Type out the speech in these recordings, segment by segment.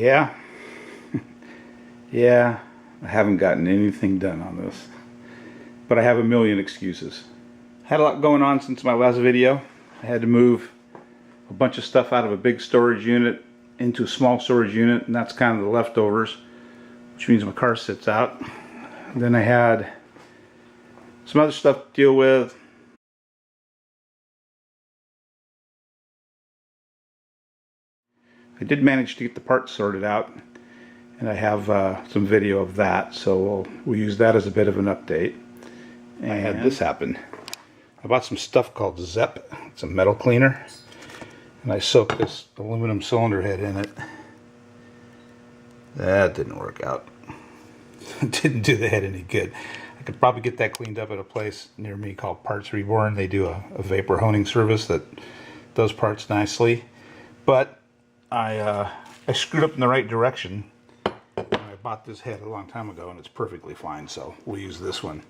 Yeah. Yeah, I haven't gotten anything done on this. But I have a million excuses. Had a lot going on since my last video. I had to move a bunch of stuff out of a big storage unit into a small storage unit, and that's kind of the leftovers, which means my car sits out. And then I had some other stuff to deal with. I did manage to get the parts sorted out, and I have some video of that, so we'll use that as a bit of an update. And I had this happen. I bought some stuff called Zep. It's a metal cleaner, and I soaked this aluminum cylinder head in it. That didn't work out. It didn't do the head any good. I could probably get that cleaned up at a place near me called Parts Reborn. They do a vapor honing service that does parts nicely, but I screwed up in the right direction. I bought this head a long time ago, and it's perfectly fine, so we'll use this one.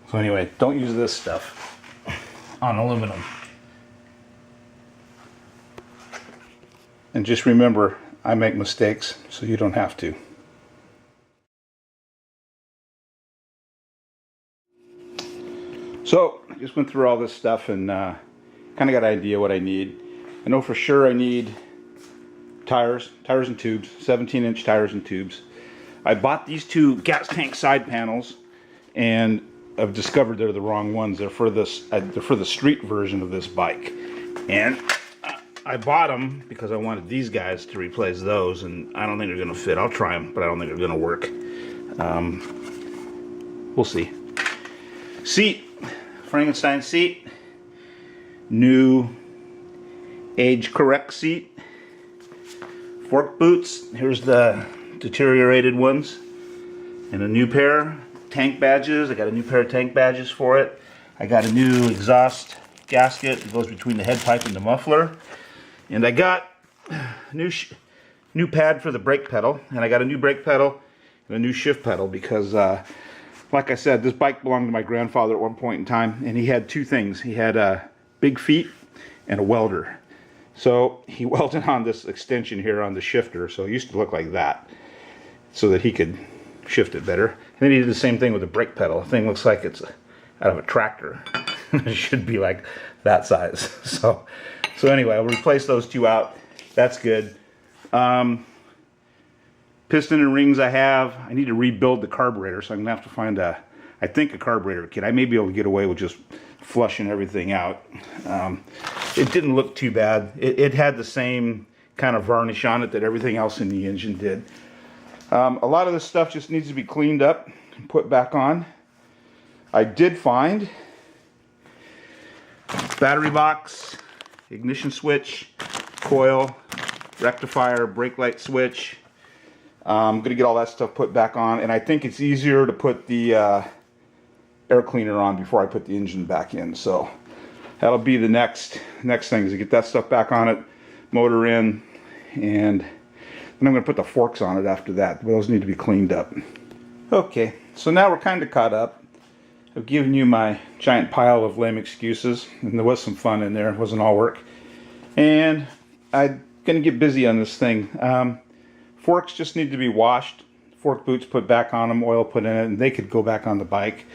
So anyway, don't use this stuff on aluminum. And just remember, I make mistakes, so you don't have to. So, I just went through all this stuff and kind of got an idea what I need. I know for sure I need tires and tubes, 17-inch tires and tubes. I bought these two gas tank side panels, and I've discovered they're the wrong ones. They're for the street version of this bike, and I bought them because I wanted these guys to replace those, and I don't think they're going to fit. I'll try them, but I don't think they're going to work. We'll see. Seat, Frankenstein seat, new age correct seat. Fork boots, here's the deteriorated ones, and a new pair. Tank badges, I got a new pair of tank badges for it. I got a new exhaust gasket that goes between the head pipe and the muffler, and I got a new pad for the brake pedal, and I got a new brake pedal and a new shift pedal because like I said, this bike belonged to my grandfather at one point in time, and he had two things. He had big feet and a welder. So he welded on this extension here on the shifter, so it used to look like that, so that he could shift it better. And then he did the same thing with the brake pedal. The thing looks like it's out of a tractor. It should be like that size. So anyway, I'll replace those two out. That's good. Piston and rings I have. I need to rebuild the carburetor, so I'm gonna have to find I think a carburetor kit. I may be able to get away with just flushing everything out. It didn't look too bad. It had the same kind of varnish on it that everything else in the engine did. A lot of this stuff just needs to be cleaned up and put back on. I did find battery box, ignition switch, coil, rectifier, brake light switch. I'm going to get all that stuff put back on, and I think it's easier to put the air cleaner on before I put the engine back in. So that'll be the next thing, is to get that stuff back on it, motor in, and then I'm going to put the forks on it after that. Those need to be cleaned up. Okay, so now we're kind of caught up. I've given you my giant pile of lame excuses, and there was some fun in there. It wasn't all work. And I'm going to get busy on this thing. Forks just need to be washed, fork boots put back on them, oil put in it, and they could go back on the bike.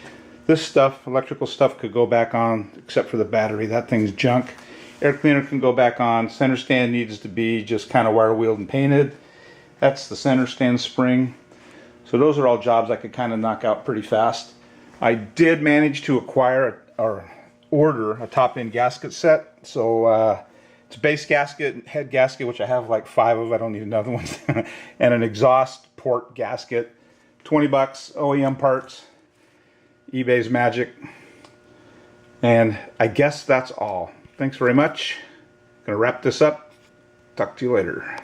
This stuff, electrical stuff, could go back on, except for the battery. That thing's junk. Air cleaner can go back on. Center stand needs to be just kind of wire wheeled and painted. That's the center stand spring. So those are all jobs I could kind of knock out pretty fast. I did manage to acquire or order a top-end gasket set. So it's a base gasket, head gasket, which I have like 5 of. I don't need another one. And an exhaust port gasket. 20 bucks, OEM parts. eBay's magic. And I guess that's all. Thanks very much. Gonna wrap this up. Talk to you later.